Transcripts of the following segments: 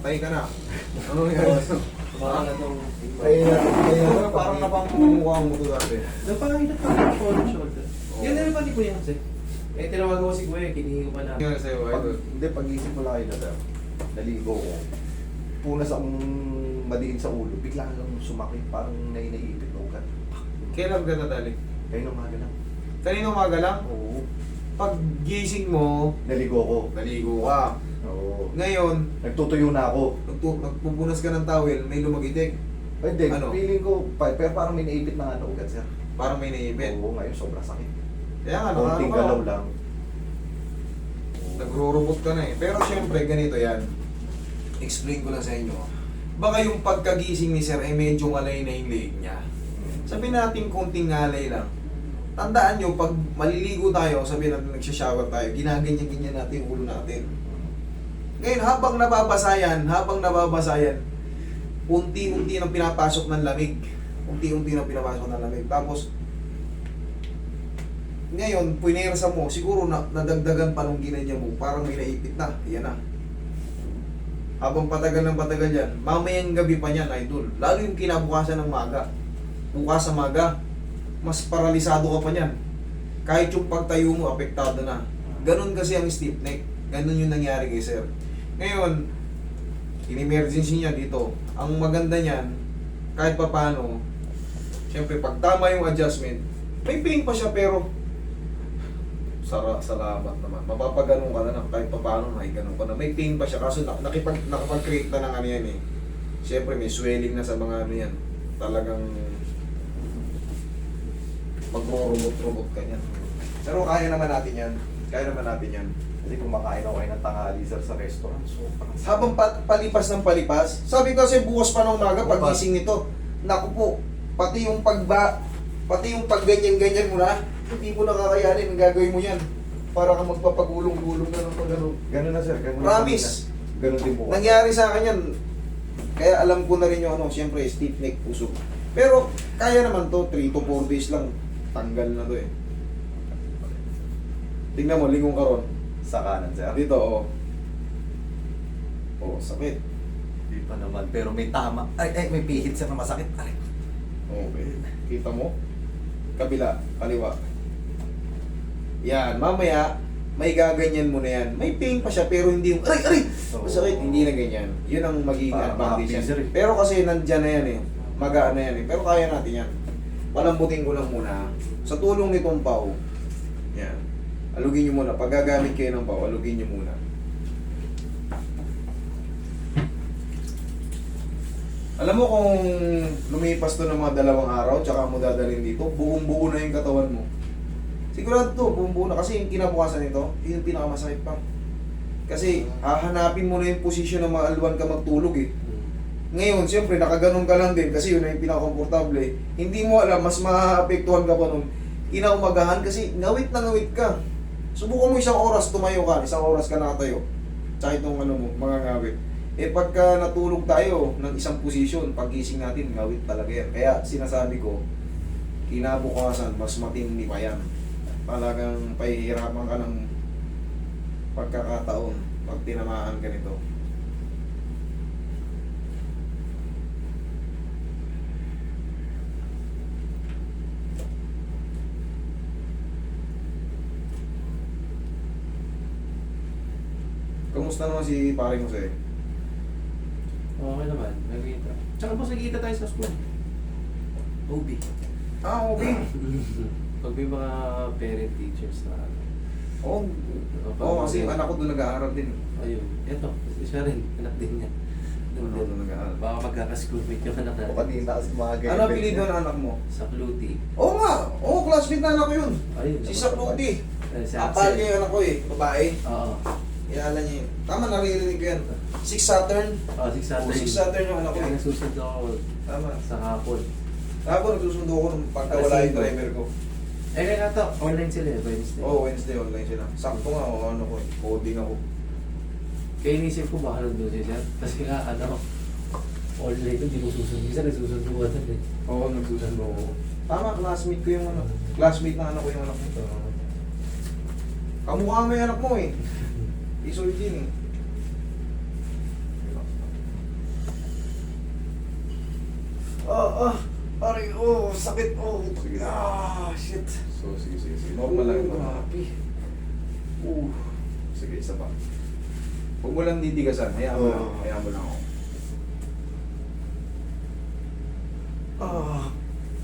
Tayo ka na. Ano yan? Baka na itong... Parang napamumukha mo ito dati. Napakita pa rin ako ng shoulder. Yun na naman ni Kuya kasi. Eh, tinawagan ko si Kuya, kinihingi ko pa na. Yan sa'yo, idol. Hindi, pag-isip ko lang na sir, naligo ko. Punas akong madiin sa ulo, bigla lang sumakit, parang naiipit na ugat. Kailan ka nadali? Kaya umaga lang. Kanina umaga lang? Oo. Pag gising mo, Naligo ko. naligo ka. Oo. Ngayon, Nagtutuyo na ako. nagpupunas ka ng towel, may lumagitik. Ay, hindi. Ano? Feeling ko, pero parang may naipit na ano ugat sir. Parang may naibit. Oo, ngayon sobrang sakit. Kaya nga, Konting nakano galaw ka. lang. Nagro-robot ka na eh. Pero syempre, ganito yan. Explain ko lang sa inyo. Baka yung pagkagising ni Sir ay medyo ngalay na yung leeg niya. Sabihin natin konting ngalay lang. Tandaan nyo, pag maliligo tayo, sabihin natin nagsha-shower tayo, ginaganyan-ganyan natin yung ulo natin. Ngayon, habang nababasayan, unti-unti nang pinapasok ng lamig. Unti-unti nang pinapasok ng lamig. Tapos, ngayon, puinersa mo, siguro nadagdagan pa nung ginanya mo, parang may naipit na, yan na. Habang patagal ng patagal yan, mamayang gabi pa niyan, idol. Lalo yung kinabukasan ng maga. Bukas sa maga, mas paralisado ka pa niyan. Kahit yung pagtayo mo, apektado na. Ganon kasi ang stiff neck. Ganon yung nangyari kay sir. Ngayon, in-emergency niya dito. Ang maganda niyan, kahit pa paano, syempre pag tama yung adjustment, may pain pa siya pero salamat naman. Mapapaganon ka na kahit pa paano may ganon ka na. May pain pa siya kaso nakapag-create na ng ano yan eh. Syempre may swelling na sa mga ano yan. Talagang magro-robot-robot ka niyan. Pero kaya naman natin yan. Kaya naman natin yan. Kasi kumakain ako kayo ng tanghali sir sa restaurant. So, parang Habang palipas ng palipas, sabi ko kasi bukas pa ng umaga, Bukas. pagising nito, naku po, pati yung pagganyan-ganyan mo na, hindi mo nakakayanin, ang gagawin mo yan. Para kang magpapagulong-gulong na ng pagano. ganun na sir. Ganun Promise. Na. Ganun din po. Nangyari sa akin yan, kaya alam ko na rin yung ano, siyempre, stiff neck, puso. Pero, kaya naman to, 3 to 4 days lang, tanggal na to eh. Tingnan mo, lingon ka ron. Sa kanan sir. Dito, oh. Oh, sakit. Hindi pa naman. Pero may tama. Ay, may pihit sir na masakit. Ay. Okay. Kita mo? Kabila, kaliwa. Yan, mamaya, may gaganyan mo na yan. May pain pa siya, pero hindi yung, aray! Masakit, hindi na ganyan. Yun ang magiging Parang advantage mga yan. pincer eh. Pero kasi nandyan na yan eh. Magaan na yan eh. Pero kaya natin yan. Palambutin ko lang muna. Sa tulong nitong pau, yan. Alugin nyo muna. Pag gagamit kayo ng pau, alugin nyo muna. Alam mo kung lumipas to ng mga 2 araw, tsaka mo dadalhin dito, buong-buo na yung katawan mo. Sigurado to, buong-buo na. Kasi yung kinabukasan nito, yun yung pinakamasakit pa. Kasi hahanapin mo na yung posisyon ng mga alwan ka magtulog eh. Ngayon, siyempre, nakaganon ka lang din kasi yun na yung pinaka-komportable. Hindi mo alam, mas maapektuhan ka pa nun. Kinaumagahan kasi ngawit na ngawit ka. Subukan mo 1 oras tumayo ka, 1 oras ka nakatayo. Tsaka itong ano mo, mga ngawit. Eh pagka natulog tayo ng isang posisyon, paggising natin, ngawit talaga yan. Kaya sinasabi ko, kinabukasan, mas matindi pa yan. Talagang pahihirapan ka ng pagkakataon pag tinamaan ka nito. Kamusta naman si pare mo sa'yo? Okay naman, nagkita. Tsaka mas nagkita tayo sa school. OB. Ah, okay. Pag may mga parent teachers na ano. Oo, oh, kasi yung anak ko doon nag-aaral din. Ayun, eto, siya rin, anak din niya. Doon ako doon nag-aaral. Baka magkaka-schoolmate yung anak O natin. kanina kasi mga ganyan. Ano apelido ng anak mo? Sa Cluty. Oo nga, oo, classmate na anak ko yun. Ayun. Si Sakluti. Si Apal Axel. niya yung anak ko eh, babae. Oo. Iala niya yun. Tama, naririnig ko yan. 6 Saturn. Oh, 6 Saturday. 6 Saturn yung anak ko Kaya eh. nasusunod ako Tama. sa hapon. Tapos nagsusundo ko nung pagka wala yung driver ko. Eh kaya to, online sila eh, Wednesday. Oo, Wednesday online sila. Sakto nga, o ano ko eh, coding ako. Kaya inisip ko baka nandun siya siya. Kasi nga, ano, online to, di ko susunod. Isa nagsusundo ko na eh. Oo, nagsusundo ko. Tama, classmate ko yung ano. Classmate na anak ko yung anak ko. Kamukha mo yung anak mo eh. Isolgin eh. Aray, oh, sakit, oh. Sige. Shit. So, sige. Normal lang ito. Grabe. Sige, isa pa. Huwag mo lang ditigasan. Hayaan mo lang. Oo. Hayaan mo lang ako.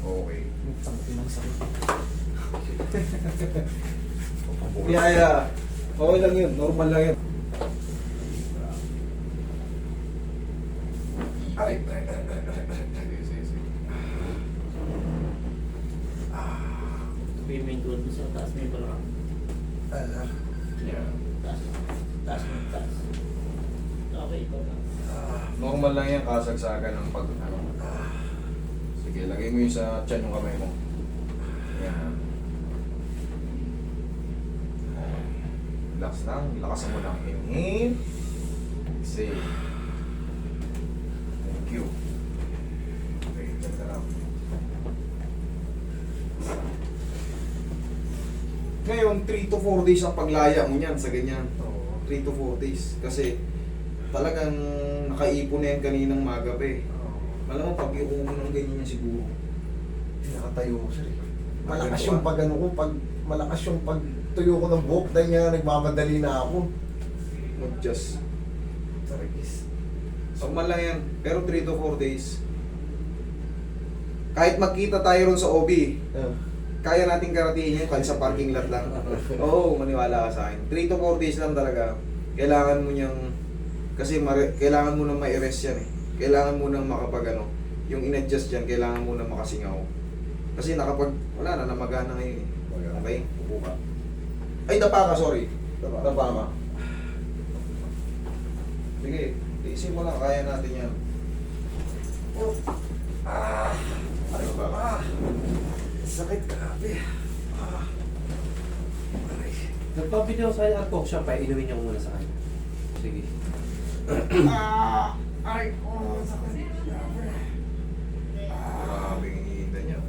Okay. Tangin ng sakit. Kaya, okay lang yun. Normal lang yun. Ay. Sige. May doon sa taas may parang Yeah. taas. Okay, ito na. Normal lang yan, kasagsagan ng pag ano. Sige, lagay mo yung sa tiyan yung kamay mo. Yan. Relax lang, lakasan mo lang. Inhale. Exhale. Thank you. Okay, dyan ka lang. Ngayon, 3 to 4 days ang paglaya mo niyan sa ganyan. 3 to 4 days. Kasi talagang nakaipon na yan kaninang maga pa eh. Alam mo, pag iumo ng ganyan yan siguro. Nakatayo ko, sir. Malakas yung pag ano ko, malakas yung pagtuyo ko ng buhok dahil nga nagmamadali na ako. Mag-just. Tarigis. Normal lang yan. Pero 3 to 4 days. Kahit magkita tayo ron sa OB, kaya nating karatiin yun kahit sa parking lot lang. Oo, maniwala ka sa akin. 3 to 4 days lang talaga. Kailangan mo niyang, kasi kailangan mo nang ma-erase yan eh. Kailangan mo nang makapag ano, yung in-adjust yan, kailangan mo nang makasingaw. Kasi wala na, namagana ngayon eh. Okay? Upo ka. Ay, dapa ka, sorry. Dapa ka. Sige, isin mo lang, kaya natin yan. Ay, ba ka? Sakit, grabe. Nagpapideo sa akin ako siya pa, inumin niyo muna sa kanya. Sige. Aray, oh, sakit. Grabe. Maraming iniinda niya.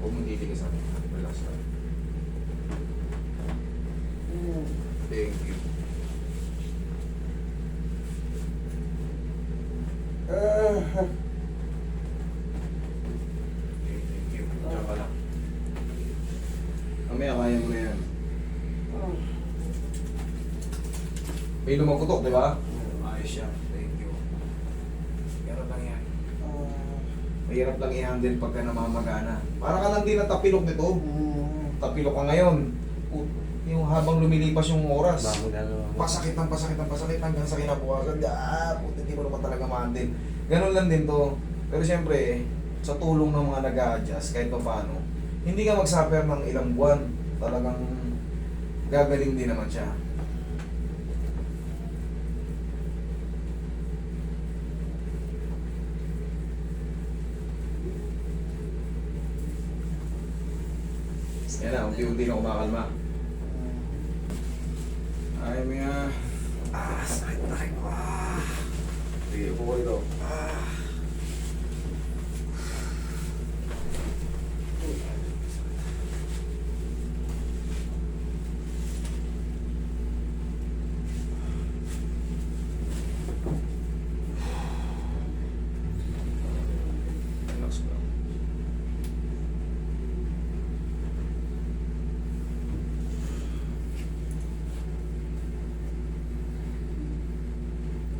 Huwag mong titigasan. Relax lang. Thank you. Thank you. Diyan ka lang. Mamaya, kaya mo na yan. May lumagutok, di ba? Ayos siya. Thank you. Meron lang yan. Mahirap lang i-handle pagka namamagana. Para ka lang din na tapilok nito. Tapilok ka ngayon. Yung habang lumilipas yung oras. Bago na naman. Pasakit hanggang sa kinabukasan. Puti, hindi mo naman talaga ma-handle. Ganun lang din to. Pero siyempre, sa tulong ng mga nag-a-adjust, kahit pa paano, hindi ka mag-suffer ng ilang buwan. Talagang gagaling din naman siya. Yan na, unti-unti na kumakalma. Ay, mga... Sakit na rin. Sige, upo ko ito. Relax lang.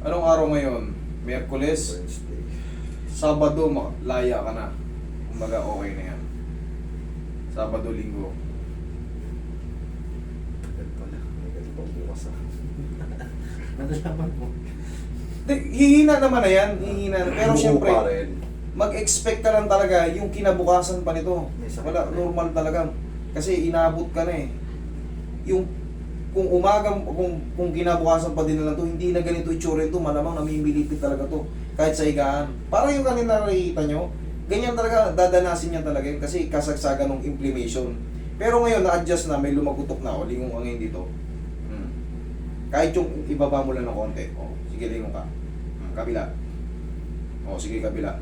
Anong araw ngayon? Miyerkules? Wednesday. Sabado, laya ka na. Kumbaga, okay na yan. Sabado, linggo. Ganito pala. May ganito bukas Nadalaman mo. Hihina naman na yan. Hihina na. Pero Buo siyempre, pa rin. mag-expect ka lang talaga yung kinabukasan pa nito. May sakit Wala, na. normal talaga. Kasi inabot ka na eh. Yung kung kung kinabukasan pa din na lang to, hindi na ganito itsura ito, malamang namimilipit talaga to. Kahit sa higaan. Para yung kanina nakikita nyo, ganyan talaga, dadanasin niya talaga yun kasi kasagsagan ng inflammation. Pero ngayon, na-adjust na, may lumagutok na, o lingon ka ngayon dito. Kahit yung ibaba mo lang ng konti, o, sige lingon ka. Kabila. O, sige kabila.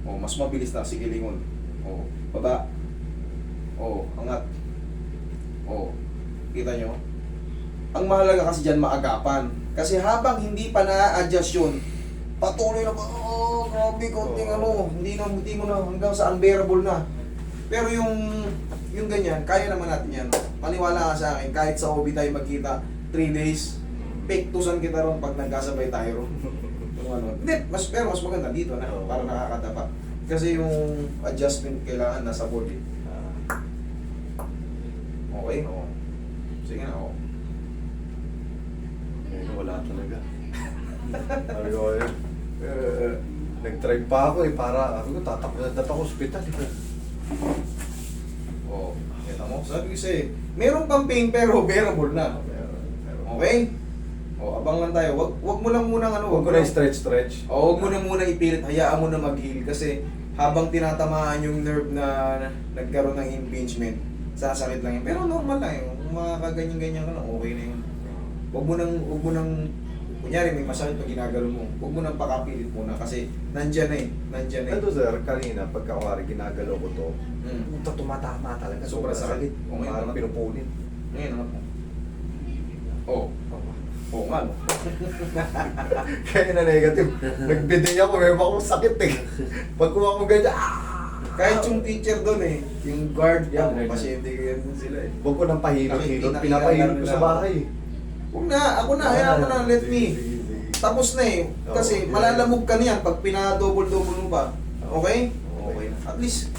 O, mas mabilis na, sige lingon. O, baba. O, Oo, angat. Oo. Kita nyo? Ang mahalaga kasi dyan maagapan. Kasi habang hindi pa na-adjust yun, patuloy na, oh, grabe, konting hindi mo na, hanggang sa unbearable na. Pero yung ganyan, kaya naman natin yan. Maniwala ka sa akin, kahit sa OB tayo magkita 3 days, pektusan kita ron pag nagkasabay tayo ron. Hindi, pero mas maganda dito na, para nakakatapa. Kasi yung adjustment kailangan nasa body. Okay? Oo. Sige na, oo. Wala talaga. Sabi ko, nag-try pa ako para, sabi ko, tatakbo na dapat ako hospital. Oo. Kita mo? Sabi ko sa'yo, meron pang pain pero bearable na. Okay? O, abang lang tayo. Wag mo lang muna Huwag ko na stretch. Huwag mo na muna ipilit. Hayaan mo na mag-heal kasi habang tinatamaan yung nerve na nagkaroon ng impingement, sasakit lang yun. Pero normal lang yun. Kung makakaganyan-ganyan ka lang, okay na yun. Huwag mo nang, kunyari may masakit pag ginagalo mo, huwag mo nang pakapilit muna kasi nandyan na eh. Ito sir, kanina, pagkawari, ginagalaw ko to, puta tumatama talaga. Sobrang sakit. Okay, Parang naman. pinupunin. Ngayon naman po. Oo. Oo nga, no? Kaya na negative. Nagbiday ako, may akong sakit eh. Pag kuha ko ganyan, Kahit yung teacher doon eh, yung guard, yan, Okay. pasyente ganyan sila eh. Huwag ko nang pahilot-hilot. Nakikita Pinapahilot ko nila sa ako. bahay. Huwag na, ako na, hayaan mo na, let me. Sige. Tapos na eh, kasi Oo. malalamog ka niyan pag pinadouble-double mo pa. Okay? Oo. Okay na. At least,